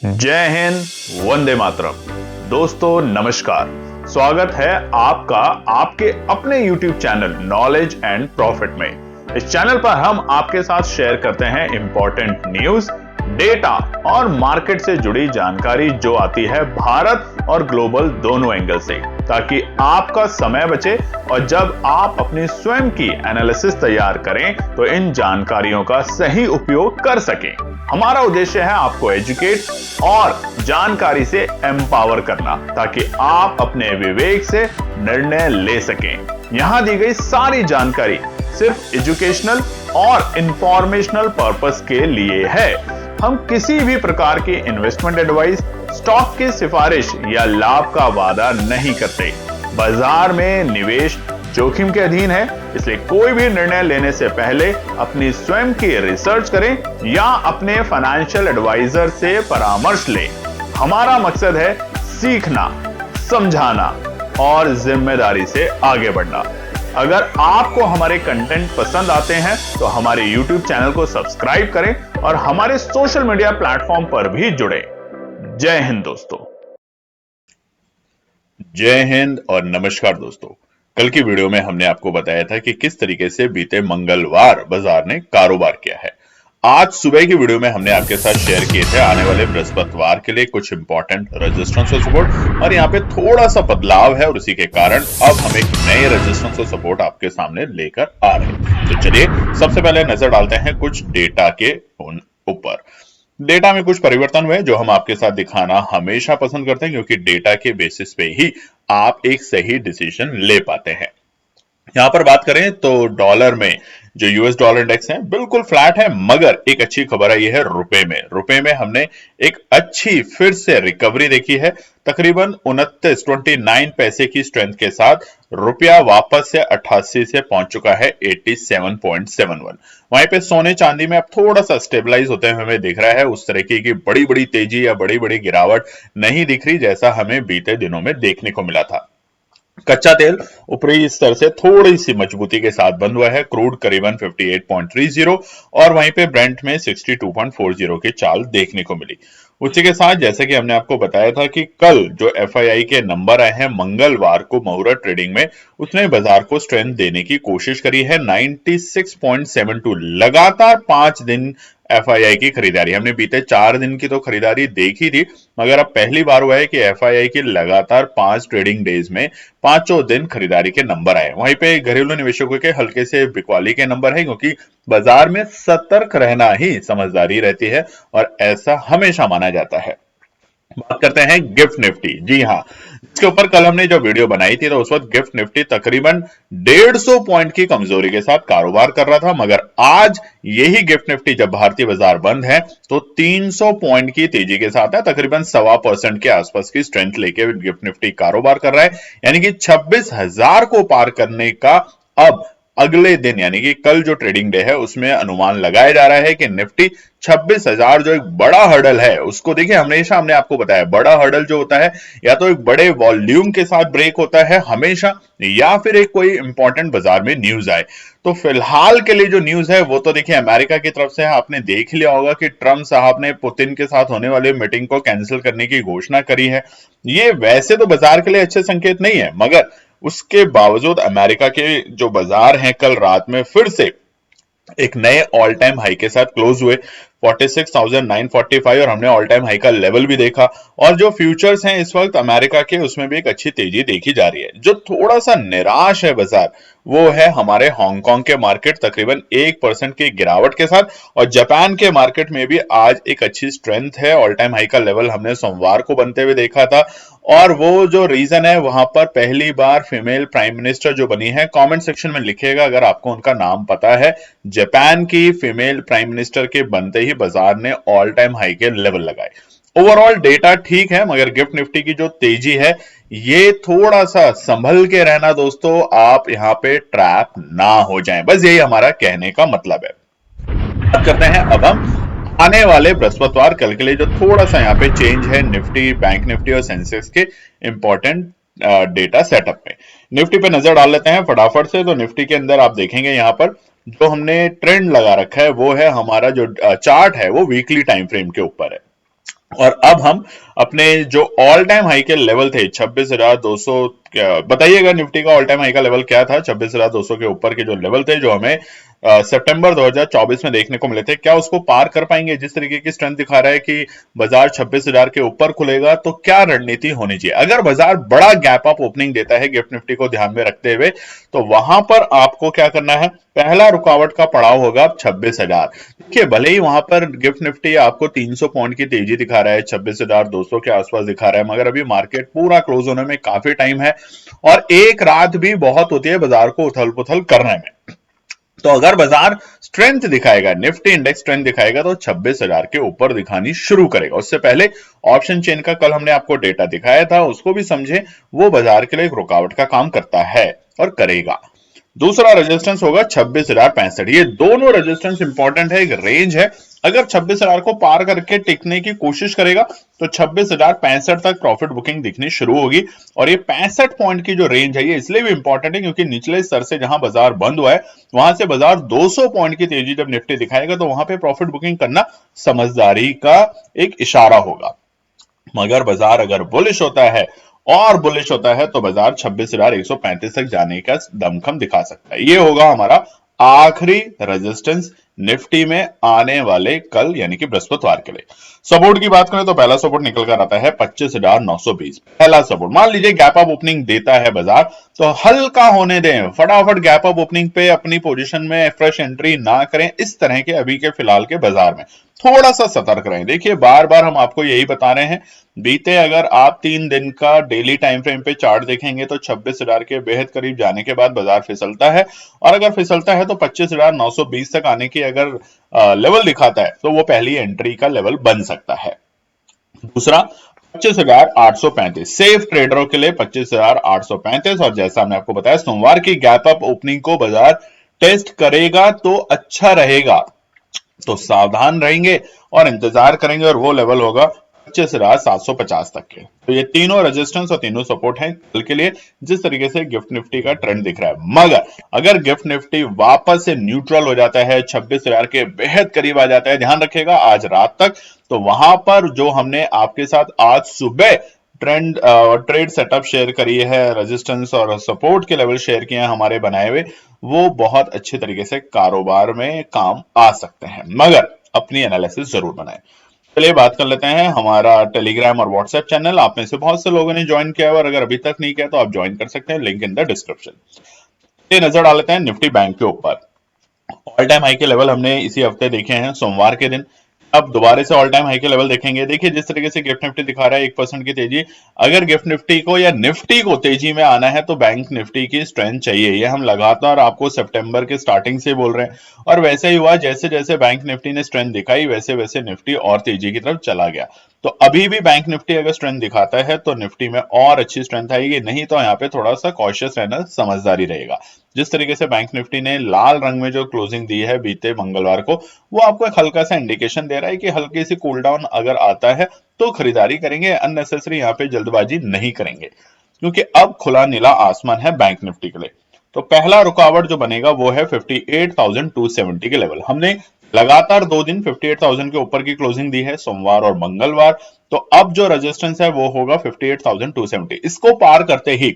जय हिंद, वंदे मातरम। दोस्तों नमस्कार, स्वागत है आपका आपके अपने YouTube channel knowledge and profit में। इस चैनल पर हम आपके साथ शेयर करते हैं इंपॉर्टेंट न्यूज, डेटा और मार्केट से जुड़ी जानकारी जो आती है भारत और ग्लोबल दोनों एंगल से, ताकि आपका समय बचे और जब आप अपनी स्वयं की एनालिसिस तैयार करें तो इन जानकारियों का सही उपयोग कर सकें। हमारा उद्देश्य है आपको एजुकेट और जानकारी से एम्पावर करना, ताकि आप अपने विवेक से निर्णय ले सकें। यहां दी गई सारी जानकारी सिर्फ एजुकेशनल और इंफॉर्मेशनल पर्पस के लिए है। हम किसी भी प्रकार की इन्वेस्टमेंट एडवाइस, स्टॉक की सिफारिश या लाभ का वादा नहीं करते। बाजार में निवेश जोखिम के अधीन है, इसलिए कोई भी निर्णय लेने से पहले अपनी स्वयं की रिसर्च करें या अपने फाइनेंशियल एडवाइजर से परामर्श लें। हमारा मकसद है सीखना, समझाना और जिम्मेदारी से आगे बढ़ना। अगर आपको हमारे कंटेंट पसंद आते हैं तो हमारे YouTube चैनल को सब्सक्राइब करें और हमारे सोशल मीडिया प्लेटफॉर्म पर भी जुड़ें। जय हिंद दोस्तों। जय हिंद और नमस्कार दोस्तों। कल की वीडियो में हमने आपको बताया था कि किस तरीके से बीते मंगलवार बाजार ने कारोबार किया है। आज सुबह की वीडियो में हमने आपके साथ शेयर किए थे आने वाले बृहस्पतिवार के लिए कुछ इंपॉर्टेंट रेजिस्टेंस और सपोर्ट, और यहाँ पे थोड़ा सा बदलाव है और उसी के कारण अब हम एक नए रेजिस्टेंस और सपोर्ट आपके सामने लेकर आ रहे हैं। तो चलिए सबसे पहले नजर डालते हैं कुछ डेटा के ऊपर। डेटा में कुछ परिवर्तन हुए जो हम आपके साथ दिखाना हमेशा पसंद करते हैं, क्योंकि डेटा के बेसिस पे ही आप एक सही डिसीजन ले पाते हैं। यहां पर बात करें तो डॉलर में जो यूएस डॉलर इंडेक्स है बिल्कुल फ्लैट है, मगर एक अच्छी खबर आई है रुपए में। रुपए में हमने एक अच्छी फिर से रिकवरी देखी है। तकरीबन 29 पैसे की स्ट्रेंथ के साथ रुपया वापस से 88 से पहुंच चुका है 87.71। वहीं पे सोने चांदी में अब थोड़ा सा स्टेबलाइज होते हुए हमें दिख रहा है। उस तरीके की बड़ी बड़ी तेजी या बड़ी बड़ी गिरावट नहीं दिख रही जैसा हमें बीते दिनों में देखने को मिला था। कच्चा तेल ऊपरी स्तर से थोड़ी सी मजबूती के साथ बंद हुआ है। क्रूड करीबन 58.30 और वहीं पे ब्रेंट में 62.40 की चाल देखने को मिली। उसी के साथ जैसे कि हमने आपको बताया था कि कल जो एफआईआई के नंबर आए हैं मंगलवार को मुहूर्त ट्रेडिंग में, उसने बाजार को स्ट्रेंथ देने की कोशिश करी है। 96.72 लगातार 5 दिन एफआईआई की खरीदारी, हमने बीते 4 दिन की तो खरीदारी देखी थी, मगर अब पहली बार हुआ है कि एफआईआई की लगातार 5 ट्रेडिंग डेज में पांचों दिन खरीदारी के नंबर आए। वहीं पे घरेलू निवेशकों के हल्के से बिकवाली के नंबर है, क्योंकि बाजार में सतर्क रहना ही समझदारी रहती है और ऐसा हमेशा माना जाता है। बात करते हैं गिफ्ट निफ्टी। जी हाँ, इसके ऊपर कल हमने जो वीडियो बनाई थी तो उस वक्त गिफ्ट निफ्टी तकरीबन 150 पॉइंट की कमजोरी के साथ कारोबार कर रहा था, मगर आज यही गिफ्ट निफ्टी जब भारतीय बाजार बंद है तो 300 पॉइंट की तेजी के साथ है। तकरीबन 1.25% के आसपास की स्ट्रेंथ लेके गिफ्ट निफ्टी कारोबार कर रहा है, यानी कि 26,000 को पार करने का अब अगले दिन यानी कि कल जो ट्रेडिंग डे है उसमें अनुमान लगाया जा रहा है कि निफ्टी 26,000 जो एक बड़ा हर्डल है उसको, देखिए हमेशा हमने आपको बताया बड़ा हर्डल जो होता है या तो एक बड़े वॉल्यूम के साथ ब्रेक होता है हमेशा, या फिर एक कोई इंपॉर्टेंट बाजार में न्यूज आए। तो फिलहाल के लिए जो न्यूज है वो तो देखिए अमेरिका की तरफ से है। आपने देख लिया होगा कि ट्रंप साहब ने पुतिन के साथ होने वाली मीटिंग को कैंसिल करने की घोषणा करी है। ये वैसे तो बाजार के लिए अच्छे संकेत नहीं है, मगर उसके बावजूद अमेरिका के जो बाजार हैं कल रात में फिर से एक नए ऑल टाइम हाई के साथ क्लोज हुए 46,945, और हमने ऑल टाइम हाई का लेवल भी देखा। और जो फ्यूचर्स हैं इस वक्त अमेरिका के, उसमें भी एक अच्छी तेजी देखी जा रही है। जो थोड़ा सा निराश है बाजार वो है हमारे हांगकांग के मार्केट, तकरीबन 1% की गिरावट के साथ। और जापान के मार्केट में भी आज एक अच्छी स्ट्रेंथ है। ऑल टाइम हाई का लेवल हमने सोमवार को बनते हुए देखा था, और वो जो रीजन है वहां पर पहली बार फीमेल प्राइम मिनिस्टर जो बनी है, कमेंट सेक्शन में लिखिएगा अगर आपको उनका नाम पता है। जापान की फीमेल प्राइम मिनिस्टर के बनते ही बाजार ने ऑल टाइम हाई के लेवल लगाए। ओवरऑल डेटा ठीक है, मगर गिफ्ट निफ्टी की जो तेजी है ये थोड़ा सा संभल के रहना दोस्तों, आप यहां पे ट्रैप ना हो जाएं, बस यही हमारा कहने का मतलब है। बात करते हैं अब हम आने वाले बृहस्पतिवार कल के लिए जो थोड़ा सा यहाँ पे चेंज है निफ्टी, बैंक निफ्टी और सेंसेक्स के इंपॉर्टेंट डेटा सेटअप में। निफ्टी पे नजर डाल लेते हैं फटाफट से। तो निफ्टी के अंदर आप देखेंगे यहाँ पर जो हमने ट्रेंड लगा रखा है वो है हमारा जो चार्ट है वो वीकली टाइम फ्रेम के ऊपर है। और अब हम अपने जो ऑल टाइम हाई के लेवल थे 26,200, बताइएगा निफ्टी का ऑल टाइम हाई का लेवल क्या था। 26,200 के ऊपर के जो लेवल थे जो हमें सितंबर 2024 में देखने को मिले थे, क्या उसको पार कर पाएंगे? जिस तरीके की स्ट्रेंथ दिखा रहा है कि बाजार 26,000 के ऊपर खुलेगा, तो क्या रणनीति होनी चाहिए? अगर बाजार बड़ा गैप अप ओपनिंग देता है गिफ्ट निफ्टी को ध्यान में रखते हुए, तो वहां पर आपको क्या करना है? पहला रुकावट का पड़ाव होगा 26,000। देखिए, भले ही वहां पर गिफ्ट निफ्टी आपको 300 पॉइंट की तेजी दिखा रहा है, 26,200 के आसपास दिखा रहा है, मगर अभी मार्केट पूरा क्लोज होने में काफी टाइम है और एक रात भी बहुत होती है बाजार को उथल पुथल करने में। तो अगर बाजार स्ट्रेंथ दिखाएगा, निफ्टी इंडेक्स स्ट्रेंथ दिखाएगा, तो 26,000 के ऊपर दिखानी शुरू करेगा। उससे पहले ऑप्शन चेन का कल हमने आपको डेटा दिखाया था, उसको भी समझे, वो बाजार के लिए एक रुकावट का काम करता है और करेगा। दूसरा रेजिस्टेंस होगा 26,065। ये दोनों रेजिस्टेंस इंपॉर्टेंट है, एक रेंज है। अगर 26,000 को पार करके टिकने की कोशिश करेगा तो 26,065 तक प्रॉफिट बुकिंग दिखनी शुरू होगी। और ये 65 पॉइंट की जो रेंज है ये इसलिए भी इंपॉर्टेंट है क्योंकि निचले स्तर से जहां बाजार बंद हुआ है वहां से बाजार 200 पॉइंट की तेजी जब निफ्टी दिखाएगा तो वहां पे प्रॉफिट बुकिंग करना समझदारी का एक इशारा होगा। मगर बाजार अगर बुलिश होता है और बुलिश होता है तो बाजार 26,135 तक जाने का दमखम दिखा सकता है। ये होगा हमारा आखिरी रेजिस्टेंस निफ्टी में आने वाले कल यानी कि बृहस्पतिवार के लिए। सपोर्ट की बात करें तो पहला सपोर्ट निकल कर आता है 25,920। पहला सपोर्ट, मान लीजिए गैप अप ओपनिंग देता है बाजार तो हल्का होने दें, फटाफट गैप अप ओपनिंग पे अपनी पोजीशन में फ्रेश एंट्री ना करें। इस तरह के अभी के फिलहाल के बाजार में थोड़ा सा सतर्क रहें। देखिए, बार बार हम आपको यही बता रहे हैं, बीते अगर आप 3 दिन का डेली टाइम फ्रेम पे चार्ट देखेंगे तो 26,000 के बेहद करीब जाने के बाद बाजार फिसलता है और अगर फिसलता है तो 25,920 तक आने की अगर लेवल दिखाता है तो वो पहली एंट्री का लेवल बन सकता है। दूसरा 25,835 सेफ ट्रेडरों के लिए 25,835। और जैसा हमने आपको बताया सोमवार की गैप अप ओपनिंग को बाजार टेस्ट करेगा तो अच्छा रहेगा, तो सावधान रहेंगे और इंतजार करेंगे और वो लेवल होगा 25,750 तक के। तो ये तीनों रेजिस्टेंस और तीनों सपोर्ट हैं कल के लिए, जिस तरीके से गिफ्ट निफ्टी का ट्रेंड दिख रहा है। मगर अगर गिफ्ट निफ्टी वापस से न्यूट्रल हो जाता है, 26,000 के बेहद करीब आ जाता है, ध्यान रखिएगा आज रात तक, तो वहां पर जो हमने आपके साथ आज सुबह ट्रेड सेटअप शेयर करी है, रेजिस्टेंस और सपोर्ट के लेवल शेयर किए हैं हमारे बनाए हुए, वो बहुत अच्छे तरीके से कारोबार में काम आ सकते हैं, मगर अपनी एनालिसिस जरूर बनाएं। चलिए बात कर लेते हैं हमारा टेलीग्राम और व्हाट्सएप चैनल। आप में से बहुत से लोगों ने ज्वाइन किया है और अगर अभी तक नहीं किया तो आप ज्वाइन कर सकते हैं, लिंक इन द डिस्क्रिप्शन। नजर डाल लेते हैं निफ्टी बैंक के ऊपर। ऑल टाइम हाई के लेवल हमने इसी हफ्ते देखे हैं सोमवार के दिन, अब दोबारा से ऑल टाइम हाई के लेवल देखेंगे। देखिए, जिस तरीके से गिफ्ट निफ्टी दिखा रहा है 1% की तेजी, अगर गिफ्ट निफ्टी को या निफ्टी को तेजी में आना है तो बैंक निफ्टी की स्ट्रेंथ चाहिए। ये हम लगातार आपको सितंबर के स्टार्टिंग से बोल रहे हैं और वैसे ही हुआ, जैसे जैसे बैंक निफ्टी ने स्ट्रेंथ दिखाई वैसे वैसे निफ्टी और तेजी की तरफ चला गया। तो अभी भी बैंक निफ्टी अगर स्ट्रेंथ दिखाता है तो निफ्टी में और अच्छी स्ट्रेंथ आएगी, नहीं तो यहाँ पे थोड़ा सा कॉशियस रहना समझदारी रहेगा। जिस तरीके से बैंक निफ्टी ने लाल रंग में जो क्लोजिंग दी है बीते मंगलवार को, वो आपको एक हल्का सा इंडिकेशन दे रहा है कि हल्की सी कूल डाउन अगर आता है तो खरीदारी करेंगे, अननेसेसरी यहाँ पे जल्दबाजी नहीं करेंगे क्योंकि अब खुला नीला आसमान है बैंक निफ्टी के लिए। तो पहला रुकावट जो बनेगा वो है 58,270 के लेवल। हमने लगातार 2 दिन 58,000 के ऊपर की क्लोजिंग दी है, सोमवार और मंगलवार। तो अब जो रेजिस्टेंस है वो होगा 58,270। इसको पार करते ही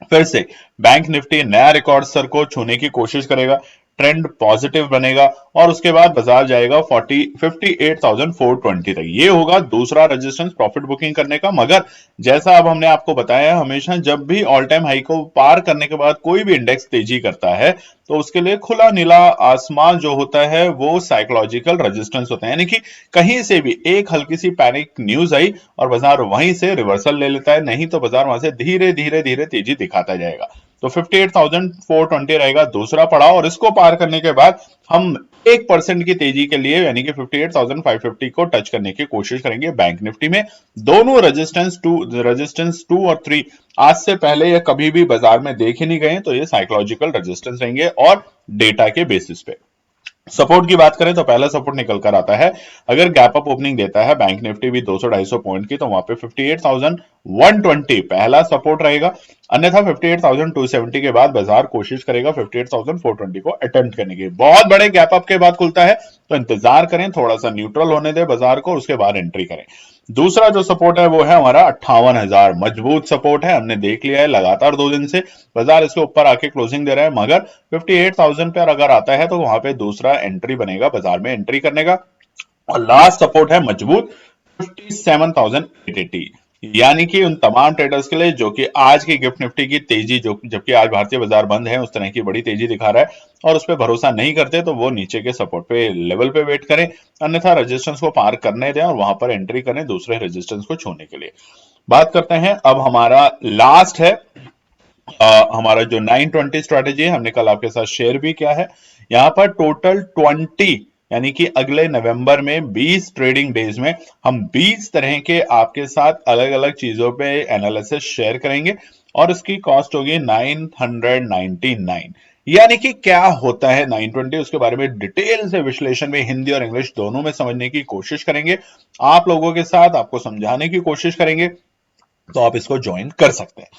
फिर से बैंक निफ्टी नया रिकॉर्ड स्तर को छूने की कोशिश करेगा, ट्रेंड पॉजिटिव बनेगा और उसके बाद बाजार जाएगा 58,420 तक। ये होगा दूसरा रेजिस्टेंस प्रॉफिट बुकिंग करने का। मगर जैसा अब हमने आपको बताया, हमेशा जब भी ऑल टाइम हाई को पार करने के बाद कोई भी इंडेक्स तेजी करता है तो उसके लिए खुला नीला आसमान जो होता है वो साइकोलॉजिकल रेजिस्टेंस होता है, यानी कि कहीं से भी एक हल्की सी पैनिक न्यूज आई और बाजार वहीं से रिवर्सल ले लेता है, नहीं तो बाजार वहां से धीरे धीरे धीरे तेजी दिखाता जाएगा। तो 58,420 रहेगा दूसरा पड़ाव और इसको पार करने के बाद हम 1% की तेजी के लिए यानी कि 58,550 को टच करने की कोशिश करेंगे बैंक निफ्टी में। दोनों रेजिस्टेंस 2 और 3 आज से पहले या कभी भी बाजार में देखे नहीं गए, तो ये साइकोलॉजिकल रेजिस्टेंस रहेंगे और डेटा के बेसिस पे। सपोर्ट की बात करें तो पहला सपोर्ट निकल कर आता है, अगर गैप अप ओपनिंग देता है बैंक निफ्टी भी 200-250 पॉइंट की, तो वहां पे 58,120 पहला सपोर्ट रहेगा। अन्यथा 58,270 के बाद बाजार कोशिश करेगा 58,420 को अटेम्प्ट करने की। बहुत बड़े गैप अप के बाद खुलता है तो इंतजार करें, थोड़ा सा न्यूट्रल होने दे बाजार को, उसके बाद एंट्री करें। दूसरा जो सपोर्ट है वो है हमारा 58,000, मजबूत सपोर्ट है, हमने देख लिया है लगातार 2 दिन से बाजार इसके ऊपर आके क्लोजिंग दे रहा है, मगर 58,000 पर अगर आता है तो वहां पे दूसरा एंट्री बनेगा बाजार में एंट्री करने का। और लास्ट सपोर्ट है मजबूत 57,880, यानी कि उन तमाम ट्रेडर्स के लिए जो कि आज की गिफ्ट निफ्टी की तेजी, जो जबकि आज भारतीय बाजार बंद है, उस तरह की बड़ी तेजी दिखा रहा है और उस पर भरोसा नहीं करते तो वो नीचे के सपोर्ट पे लेवल पे वेट करें, अन्यथा रेजिस्टेंस को पार करने दें और वहां पर एंट्री करें दूसरे रेजिस्टेंस को छूने के लिए। बात करते हैं अब हमारा लास्ट है हमारा जो 920 स्ट्रेटेजी है, हमने कल आपके साथ शेयर भी किया है। यहां पर टोटल 20 यानी कि अगले नवंबर में 20 ट्रेडिंग डेज में हम 20 तरह के आपके साथ अलग अलग चीजों पे एनालिसिस शेयर करेंगे और उसकी कॉस्ट होगी 999। यानी कि क्या होता है 920, उसके बारे में डिटेल से विश्लेषण में हिंदी और इंग्लिश दोनों में समझने की कोशिश करेंगे, आप लोगों के साथ आपको समझाने की कोशिश करेंगे, तो आप इसको ज्वाइन कर सकते हैं।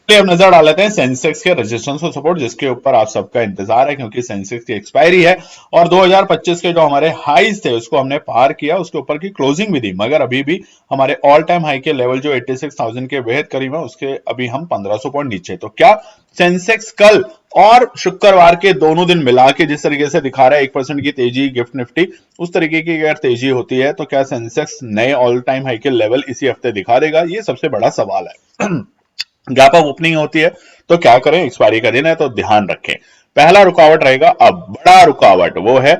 अब नजर डाल लेते हैं सेंसेक्स के रेजिस्टेंस और सपोर्ट, जिसके ऊपर आप सबका इंतजार है क्योंकि सेंसेक्स की एक्सपायरी है और 2025 के जो हमारे हाईज थे उसको हमने पार किया, उसके ऊपर की क्लोजिंग भी दी, मगर अभी भी हमारे ऑल टाइम हाई के लेवल जो 86,000 के बेहद करीब है, उसके अभी हम 1500 पॉइंट नीचे। तो क्या सेंसेक्स कल और शुक्रवार के दोनों दिन मिला के जिस तरीके से दिखा रहा है 1% की तेजी गिफ्ट निफ्टी, उस तरीके की अगर तेजी होती है तो क्या सेंसेक्स नए ऑल टाइम हाई के लेवल इसी हफ्ते दिखा देगा? ये सबसे बड़ा सवाल है। गैप अप ओपनिंग होती है तो क्या करें? एक्सपायरी का दिन है तो ध्यान रखें। पहला रुकावट रहेगा, अब बड़ा रुकावट वो है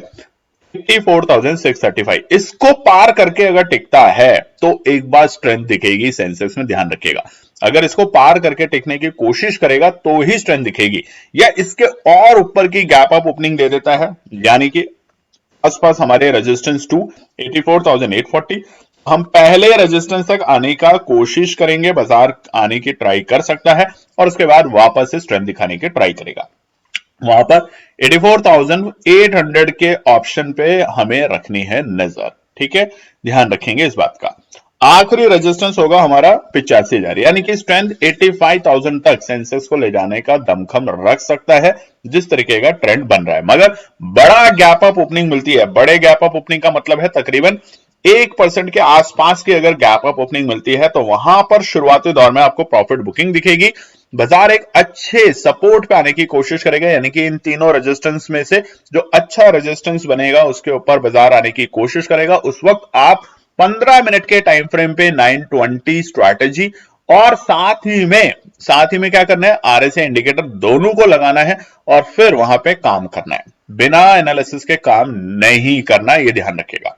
54,635, इसको पार करके अगर टिकता है तो एक बार स्ट्रेंथ दिखेगी सेंसेक्स में, ध्यान रखिएगा। अगर इसको पार करके टिकने की कोशिश करेगा तो ही स्ट्रेंथ दिखेगी, या इसके और ऊपर की गैप अप ओपनिंग दे देता है, यानी कि आसपास हमारे रेजिस्टेंस टू 84,840, हम पहले रेजिस्टेंस तक आने का कोशिश करेंगे, बाजार आने की ट्राई कर सकता है और उसके बाद वापस से स्ट्रेंथ दिखाने की ट्राई करेगा। वहां पर 84,800 के ऑप्शन पे हमें रखनी है नजर, ठीक है, ध्यान रखेंगे इस बात का। आखिरी रेजिस्टेंस होगा हमारा 85,000, यानी कि स्ट्रेंथ 85,000 तक सेंसेक्स को ले जाने का दमखम रख सकता है जिस तरीके का ट्रेंड बन रहा है। मगर बड़ा गैप अप ओपनिंग मिलती है, बड़े गैप अप ओपनिंग का मतलब है तकरीबन 1% के आसपास की अगर गैप अप ओपनिंग मिलती है तो वहां पर शुरुआती दौर में आपको प्रॉफिट बुकिंग दिखेगी, बाजार एक अच्छे सपोर्ट पे आने की कोशिश करेगा, यानी कि इन तीनों रेजिस्टेंस में से जो अच्छा रेजिस्टेंस बनेगा उसके ऊपर बाजार आने की कोशिश करेगा। उस वक्त आप 15 मिनट के टाइम फ्रेम पे 920 स्ट्रैटेजी और साथ ही में क्या करना है, आरएसआई इंडिकेटर दोनों को लगाना है और फिर वहां पे काम करना है, बिना एनालिसिस के काम नहीं करना, यह ध्यान रखिएगा।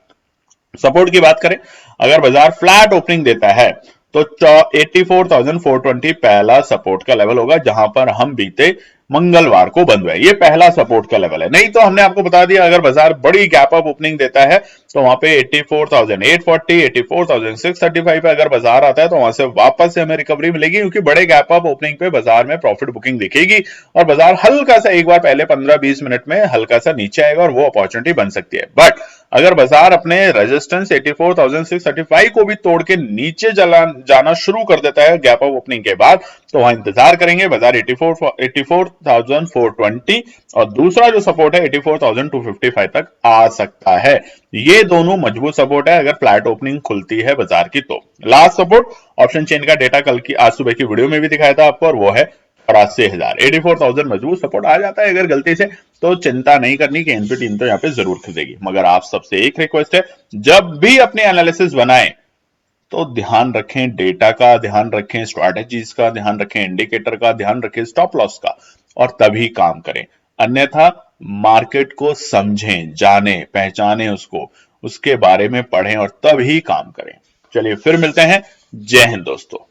सपोर्ट की बात करें, अगर बाजार फ्लैट ओपनिंग देता है तो 84,420 पहला सपोर्ट का लेवल होगा, जहां पर हम बीते मंगलवार को बंद हुए, ये पहला सपोर्ट का लेवल है। नहीं तो हमने आपको बता दिया अगर बाजार बड़ी गैप अप ओपनिंग देता है तो वहां पे 84,840, 84,635 पे अगर बाजार आता है तो वहां से वापस से हमें रिकवरी मिलेगी, क्योंकि बड़े गैप अप ओपनिंग पे बाजार में प्रॉफिट बुकिंग दिखेगी और बाजार हल्का सा एक बार पहले 15-20 मिनट में हल्का सा नीचे आएगा और वो अपॉर्चुनिटी बन सकती है। बट अगर बाजार अपने रेजिस्टेंस 84,635 को भी तोड़ के नीचे जाना शुरू कर देता है गैप अप ओपनिंग के बाद, तो वहां इंतजार करेंगे बाजार 84,420 और दूसरा जो सपोर्ट है 84,255 तक आ सकता है। ये दोनों मजबूत सपोर्ट है अगर फ्लैट ओपनिंग खुलती है बाजार की। तो लास्ट सपोर्ट ऑप्शन चेन का डेटा कल की आज सुबह की वीडियो में भी दिखाया था आपको, और वो है 84,000, 84,000 मजबूत सपोर्ट आ जाता है अगर गलती से, तो चिंता नहीं करनी कि एनपी टीम तो यहाँ पे जरूर खरीदेगी। मगर आप सबसे एक रिक्वेस्ट है, जब भी अपने एनालिसिस बनाएं तो ध्यान रखें डेटा का, ध्यान रखें स्ट्रैटेजीज का, ध्यान रखें इंडिकेटर का, ध्यान रखें स्टॉप लॉस का, और तभी काम करें। अन्यथा मार्केट को समझें, जानें, पहचानें उसको, उसके बारे में पढ़ें और तभी काम करें। चलिए फिर मिलते हैं। जय हिंद दोस्तों।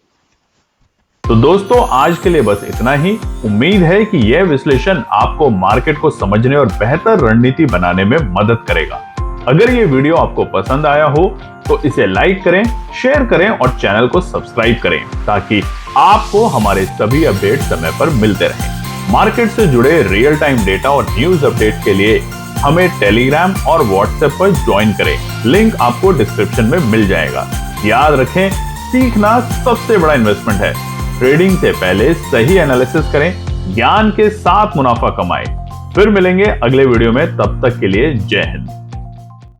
तो दोस्तों आज के लिए बस इतना ही। उम्मीद है कि यह विश्लेषण आपको मार्केट को समझने और बेहतर रणनीति बनाने में मदद करेगा। अगर यह वीडियो आपको पसंद आया हो तो इसे लाइक करें, शेयर करें और चैनल को सब्सक्राइब करें, ताकि आपको हमारे सभी अपडेट समय पर मिलते रहें। मार्केट से जुड़े रियल टाइम डेटा और न्यूज अपडेट के लिए हमें टेलीग्राम और व्हाट्सएप पर ज्वाइन करें, लिंक आपको डिस्क्रिप्शन में मिल जाएगा। याद रखें, सीखना सबसे बड़ा इन्वेस्टमेंट है। ट्रेडिंग से पहले सही एनालिसिस करें, ज्ञान के साथ मुनाफा कमाएं। फिर मिलेंगे अगले वीडियो में, तब तक के लिए जय हिंद।